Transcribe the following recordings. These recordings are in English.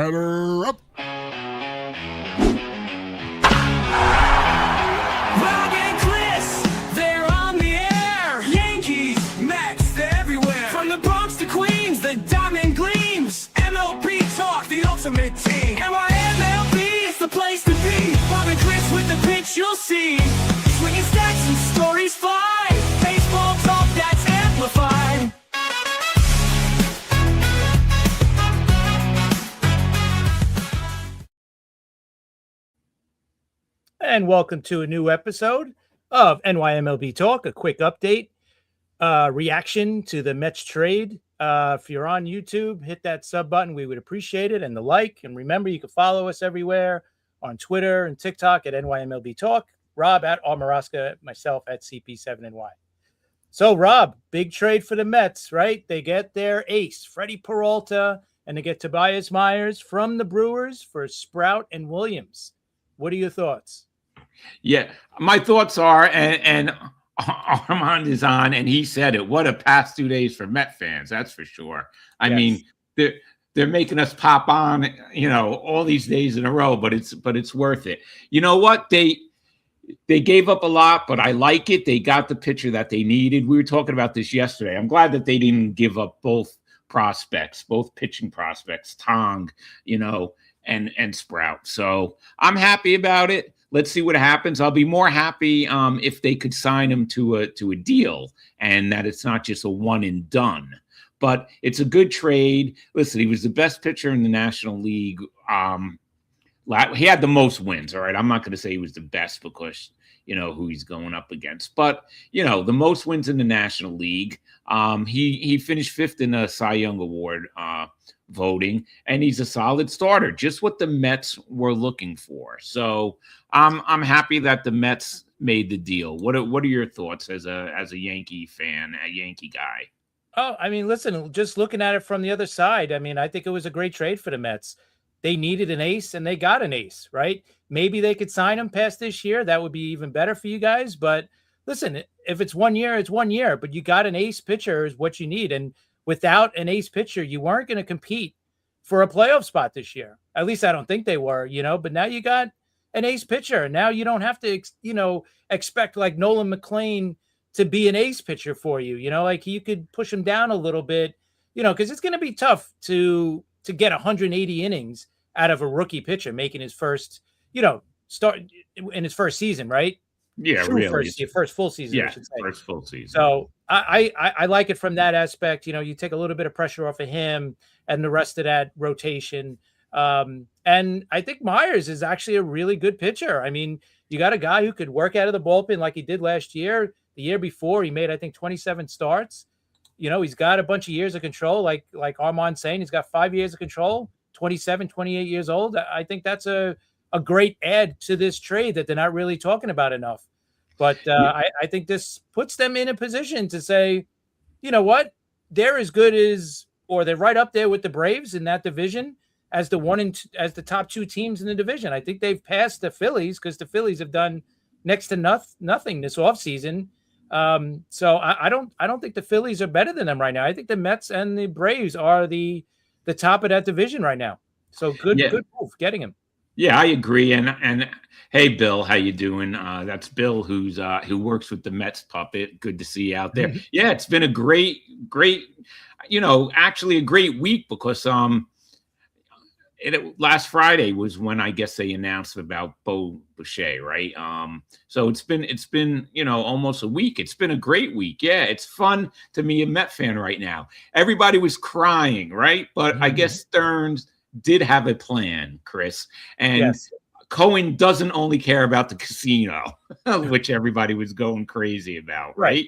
Batter up. Rob and Chris, they're on the air. Yankees, Mets, they're everywhere. From the Bronx to Queens, the diamond gleams. MLB talk, the ultimate team. NYMLB is the place to be. Rob and Chris with the pitch you'll see. Swinging stacks and stories fly. Baseball talk that's amplified. And welcome to a new episode of NYMLB Talk, a quick update, reaction to the Mets trade. If you're on YouTube, hit that sub button. We would appreciate it, and the like. And remember, you can follow us everywhere on Twitter and TikTok at NYMLB Talk, Rob at Almaraska, myself at CP7NY. So, Rob, big trade for the Mets, right? They get their ace, Freddy Peralta, and they get Tobias Myers from the Brewers for Sprout and Williams. What are your thoughts? Yeah, my thoughts are, and Armand is on, and he said it. What a past 2 days for Met fans, that's for sure. I mean, they're making us pop on, all these days in a row, but it's worth it. You know what? They gave up a lot, but I like it. They got the pitcher that they needed. We were talking about this yesterday. I'm glad that they didn't give up both prospects, both pitching prospects, Tong, and Sprout. So I'm happy about it. Let's see what happens. I'll be more happy if they could sign him to a deal and that it's not just a one and done. But it's a good trade. Listen, he was the best pitcher in the National League. He had the most wins. All right, I'm not going to say he was the best because who he's going up against, but the most wins in the National League. He finished fifth in the Cy Young Award voting, and he's a solid starter, just what the Mets were looking for. So I'm happy that the Mets made the deal. What are your thoughts as a Yankee fan, a Yankee guy? Oh, I mean, listen, just looking at it from the other side, I mean, I think it was a great trade for the Mets. They needed an ace and they got an ace, right? Maybe they could sign him past this year. That would be even better for you guys. But listen, if it's 1 year, it's 1 year, but you got an ace pitcher is what you need. And without an ace pitcher, you weren't going to compete for a playoff spot this year. At least I don't think they were, but now you got an ace pitcher. Now you don't have to, expect like Nolan McLean to be an ace pitcher for you, like you could push him down a little bit, because it's going to be tough to get 180 innings out of a rookie pitcher making his first, start in his first season, right? Yeah, really. First full season, yeah, I should say. First full season. So I like it from that aspect. You take a little bit of pressure off of him and the rest of that rotation. And I think Myers is actually a really good pitcher. I mean, you got a guy who could work out of the bullpen like he did last year. The year before, he made, I think, 27 starts. He's got a bunch of years of control, like Armand's saying. He's got 5 years of control, 27, 28 years old. I think that's a great add to this trade that they're not really talking about enough. But I think this puts them in a position to say, you know what, they're as good as, or they're right up there with the Braves in that division as as the top two teams in the division. I think they've passed the Phillies because the Phillies have done next to nothing this offseason. So I don't think the Phillies are better than them right now. I think the Mets and the Braves are the top of that division right now. So good move getting him. Yeah, I agree. And hey, Bill, how you doing? That's Bill, who works with the Mets puppet. Good to see you out there. Yeah, it's been a great, actually a great week because last Friday was when I guess they announced about Bo Bichette, right? So it's been almost a week. It's been a great week. Yeah, it's fun to be a Met fan right now. Everybody was crying, right? But I guess Stearns did have a plan, Chris. And yes. Cohen doesn't only care about the casino, which everybody was going crazy about, right?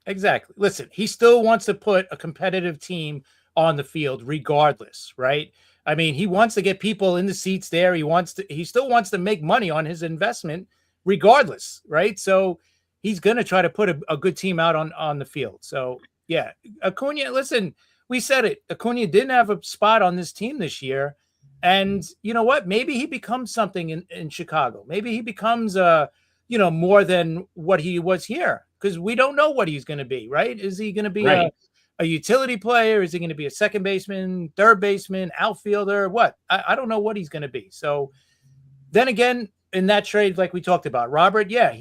Exactly. Listen, he still wants to put a competitive team on the field regardless, right? I mean, he wants to get people in the seats there. He still wants to make money on his investment regardless, right? So he's going to try to put a good team out on the field. So, yeah, Acuna, listen, we said it. Acuna didn't have a spot on this team this year. And you know what? Maybe he becomes something in Chicago. Maybe he becomes, more than what he was here because we don't know what he's going to be, right? Is he going to be a utility player? Is he going to be a second baseman, third baseman, outfielder? What? I don't know what he's going to be. So then again, in that trade, like we talked about, Robert, yeah,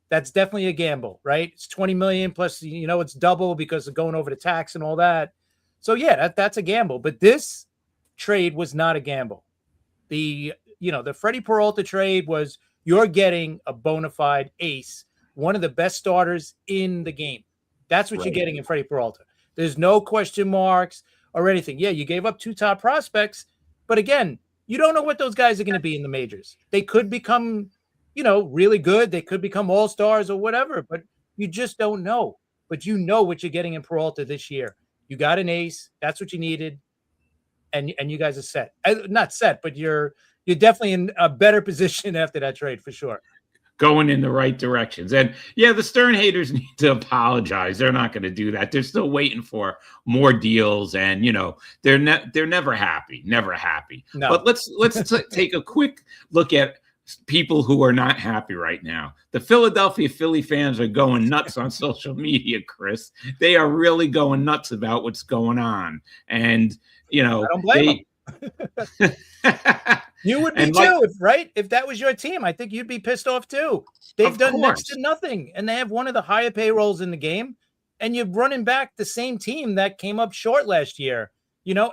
that's definitely a gamble, right? It's 20 million plus, it's double because of going over the tax and all that. So yeah, that's a gamble. But this trade was not a gamble. The Freddy Peralta trade was, you're getting a bona fide ace, one of the best starters in the game. That's what you're getting in Freddy Peralta. There's no question marks or anything. Yeah, you gave up 2 top prospects, but again, you don't know what those guys are going to be in the majors. They could become, really good. They could become all-stars or whatever, but you just don't know. But you know what you're getting in Peralta this year. You got an ace. That's what you needed. And you guys are set. Not set, but you're definitely in a better position after that trade for sure. Going in the right directions. And yeah, the Stern haters need to apologize. They're not going to do that. They're still waiting for more deals, and they're never happy. No. But let's take a quick look at people who are not happy right now. The Philadelphia Philly fans are going nuts on social media, Chris. They are really going nuts about what's going on. And I don't blame them. You would be too, right? If that was your team, I think you'd be pissed off too. They've done next to nothing, and they have one of the higher payrolls in the game, and you're running back the same team that came up short last year,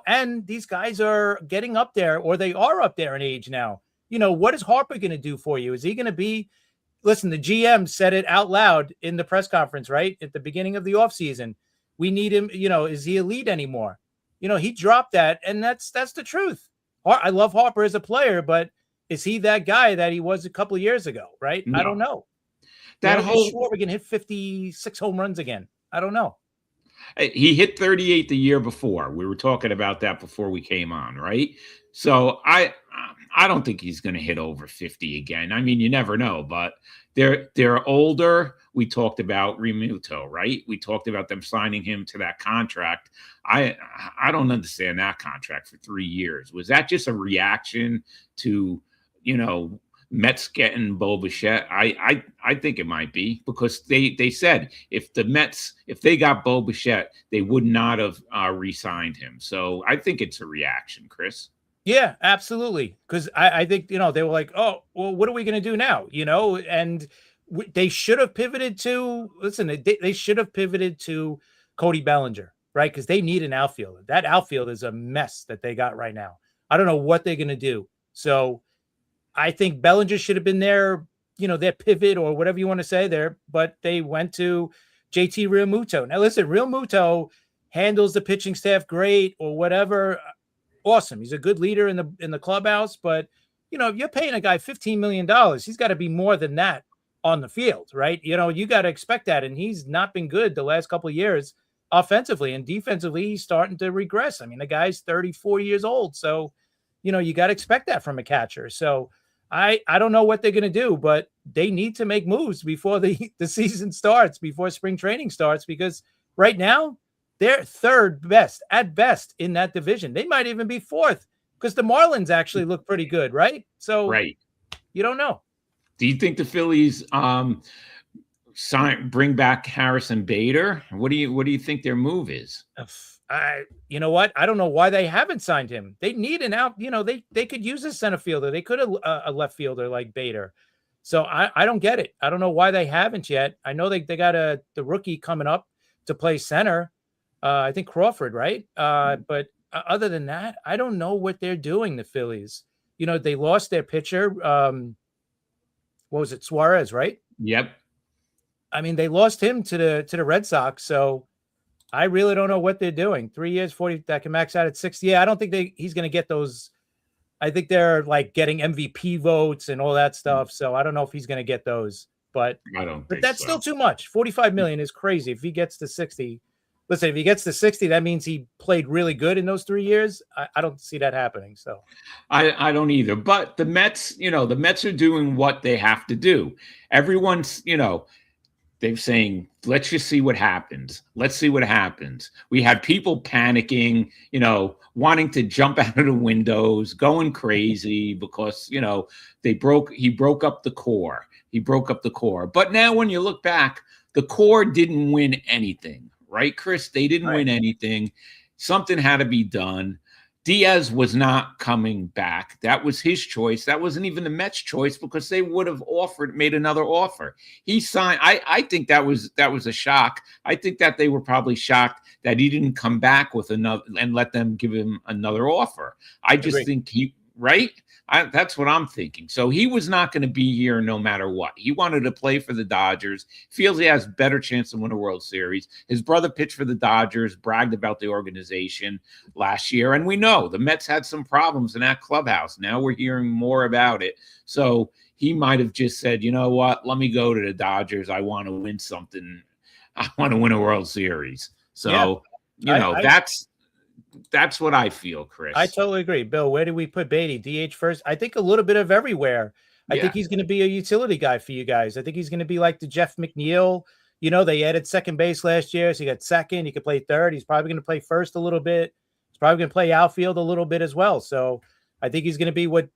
and these guys are getting up there, or they are up there in age now. What is Harper going to do for you? Is he going to be, listen, the GM said it out loud in the press conference, right? At the beginning of the offseason. We need him, is he elite anymore? He dropped that, and that's the truth. I love Harper as a player, but is he that guy that he was a couple of years ago, right? No. I don't know. We're going to hit 56 home runs again. I don't know. He hit 38 the year before. We were talking about that before we came on, right? So I don't think he's going to hit over 50 again. I mean, you never know, but they're older. We talked about Realmuto, right? We talked about them signing him to that contract. I don't understand that contract for 3 years. Was that just a reaction to, Mets getting Bo Bichette? I think it might be, because they said if they got Bo Bichette, they would not have re-signed him. So I think it's a reaction, Chris. Yeah, absolutely. Because I think, they were like, oh, well, what are we going to do now? And they should have pivoted to, they should have pivoted to Cody Bellinger, right? Because they need an outfielder. That outfield is a mess that they got right now. I don't know what they're going to do. So I think Bellinger should have been their pivot or whatever you want to say there, but they went to JT Realmuto. Now, listen, Realmuto handles the pitching staff great or whatever. Awesome. He's a good leader in the clubhouse, but if you're paying a guy $15 million, he's got to be more than that on the field, right? You got to expect that. And he's not been good the last couple of years offensively, and defensively, he's starting to regress. I mean, the guy's 34 years old. So, you got to expect that from a catcher. So I don't know what they're going to do, but they need to make moves before the season starts, before spring training starts, because right now they're third best at best in that division. They might even be fourth, because the Marlins actually look pretty good, right? So right. You don't know. Do you think the Phillies bring back Harrison Bader? What do you think their move is? You know what? I don't know why they haven't signed him. They need an out. They could use a center fielder. They could have a left fielder like Bader. So I don't get it. I don't know why they haven't yet. I know they got the rookie coming up to play center. I think Crawford, right? But other than that, I don't know what they're doing. The Phillies, they lost their pitcher. What was it? Suarez, right? Yep. I mean, they lost him to the Red Sox. So I really don't know what they're doing. 3 years, 40, that can max out at 60. Yeah, I don't think he's going to get those. I think they're like getting MVP votes and all that stuff. So I don't know if he's going to get those, but that's still too much. 45 million is crazy. If he gets to 60, listen, if he gets to 60, that means he played really good in those 3 years. I don't see that happening. So I don't either, but the Mets, the Mets are doing what they have to do. Everyone's, they're saying, let's just see what happens. Let's see what happens. We had people panicking, wanting to jump out of the windows, going crazy because, he broke up the core. But now when you look back, the core didn't win anything, right, Chris? They didn't Right. win anything. Something had to be done. Diaz was not coming back. That was his choice. That wasn't even the Mets' choice because they would have made another offer. He signed. I think that was a shock. I think that they were probably shocked that he didn't come back with another and let them give him another offer. I just Agreed. think that's what I'm thinking. So he was not going to be here no matter what. He wanted to play for the Dodgers. Feels he has better chance to win a World Series. His brother pitched for the Dodgers, bragged about the organization last year. And we know the Mets had some problems in that clubhouse. Now we're hearing more about it. So he might have just said, you know what, let me go to the Dodgers. I want to win something. I want to win a World Series. So, that's what I feel, Chris. I totally agree. Bill, where do we put Beatty? DH first? I think a little bit of everywhere. I think he's going to be a utility guy for you guys. I think he's going to be like the Jeff McNeil. You know, they added second base last year, so he got second. He could play third. He's probably going to play first a little bit. He's probably going to play outfield a little bit as well. So I think he's going to be what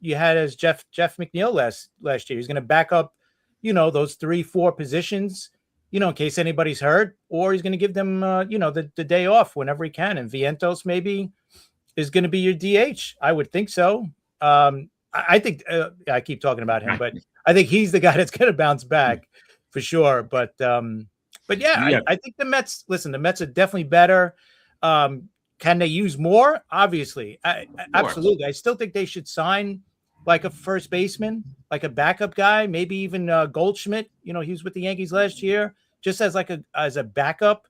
you had as Jeff McNeil last year. He's going to back up, those 3-4 positions, in case anybody's hurt, or he's going to give them, the day off whenever he can. And Vientos maybe is going to be your DH. I would think so. I think I keep talking about him, but I think he's the guy that's going to bounce back for sure. But yeah. I think the Mets. Listen, the Mets are definitely better. Can they use more? Obviously, absolutely. I still think they should sign like a first baseman, like a backup guy, maybe even Goldschmidt. He was with the Yankees last year, just as a backup,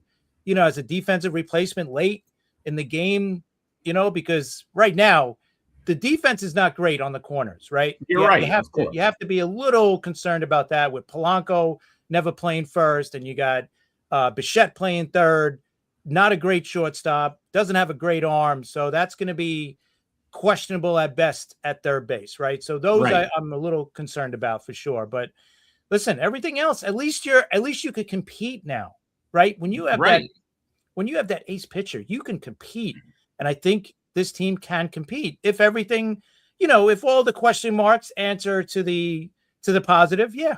as a defensive replacement late in the game, because right now the defense is not great on the corners, right? You're right. You have to be a little concerned about that with Polanco never playing first, and you got Bichette playing third. Not a great shortstop, doesn't have a great arm, so that's going to be questionable at best at third base, right? So those I'm a little concerned about for sure. But listen, everything else, at least you could compete now, right? When you have that ace pitcher, you can compete, and I think this team can compete if everything, if all the question marks answer to the positive. Yeah.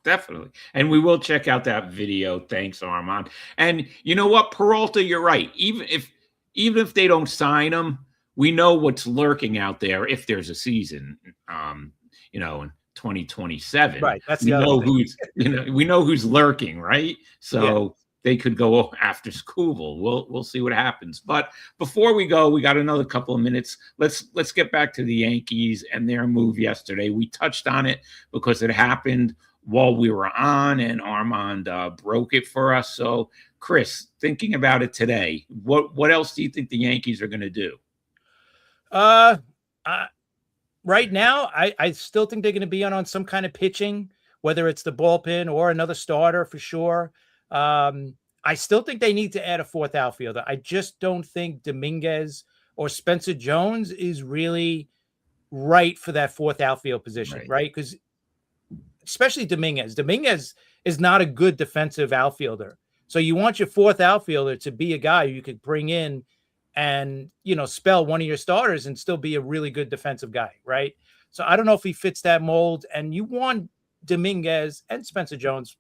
Definitely. And we will check out that video. Thanks, Armand. And you know what, Peralta, you're right. Even if they don't sign him, we know what's lurking out there if there's a season, in 2027. Right. That's we know who's lurking, right? So they could go after Skubal. We'll see what happens. But before we go, we got another couple of minutes. Let's get back to the Yankees and their move yesterday. We touched on it because it happened while we were on, and Armand broke it for us. So, Chris, thinking about it today, what else do you think the Yankees are going to do? Right now, I still think they're going to be on some kind of pitching, whether it's the bullpen or another starter for sure. I still think they need to add a fourth outfielder. I just don't think Dominguez or Spencer Jones is really right for that fourth outfield position, right? Because especially Dominguez is not a good defensive outfielder. So you want your fourth outfielder to be a guy you could bring in and, spell one of your starters and still be a really good defensive guy, right? So I don't know if he fits that mold. And you want Dominguez and Spencer Jones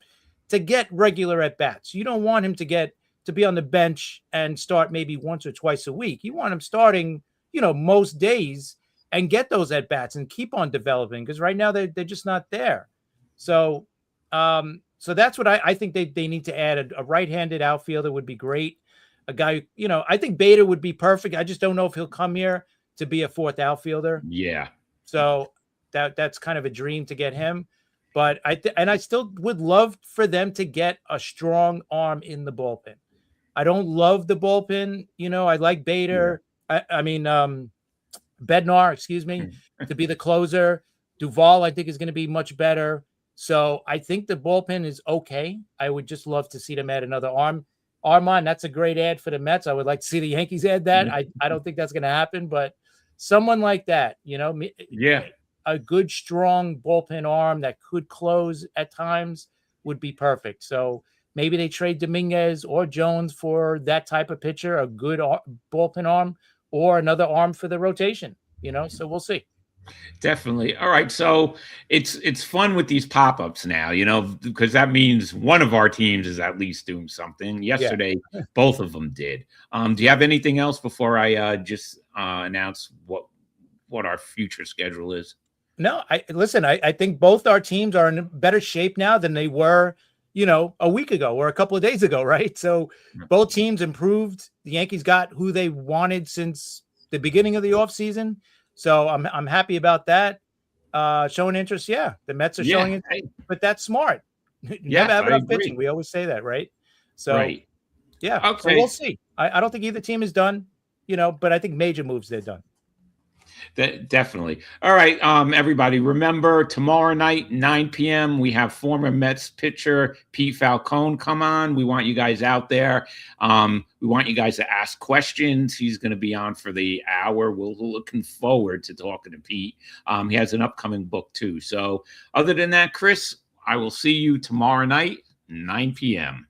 to get regular at-bats. You don't want him to be on the bench and start maybe once or twice a week. You want him starting, most days and get those at-bats and keep on developing, because right now they're just not there. So that's what I think they need to add. A right-handed outfielder would be great. A guy, I think Bader would be perfect. I just don't know if he'll come here to be a fourth outfielder. Yeah. So that's kind of a dream to get him. But I still would love for them to get a strong arm in the bullpen. I don't love the bullpen. I like Bader. Yeah. Bednar, to be the closer. Duvall, I think, is going to be much better. So I think the bullpen is okay. I would just love to see them add another arm. Armand, that's a great ad for the Mets. I would like to see the Yankees add that. I don't think that's going to happen, but someone like that, a good, strong bullpen arm that could close at times would be perfect. So maybe they trade Dominguez or Jones for that type of pitcher, a good bullpen arm, or another arm for the rotation, so we'll see. Definitely. All right. So it's fun with these pop-ups now, because that means one of our teams is at least doing something. Yeah. Yesterday, both of them did. Do you have anything else before I just announce what our future schedule is? No, I think both our teams are in better shape now than they were, a week ago or a couple of days ago, right? So both teams improved. The Yankees got who they wanted since the beginning of the offseason. So I'm happy about that. Showing interest, yeah. The Mets are showing Yeah. it, but that's smart. Never Yes, have I enough pitching. agree. We always say that, right? So Right. yeah. So we'll Okay. see. I don't think either team is done, but I think major moves they're done. Definitely. All right, everybody. Remember tomorrow night, 9 p.m. We have former Mets pitcher Pete Falcone come on. We want you guys out there. We want you guys to ask questions. He's going to be on for the hour. We're looking forward to talking to Pete. He has an upcoming book too. So, other than that, Chris, I will see you tomorrow night, 9 p.m.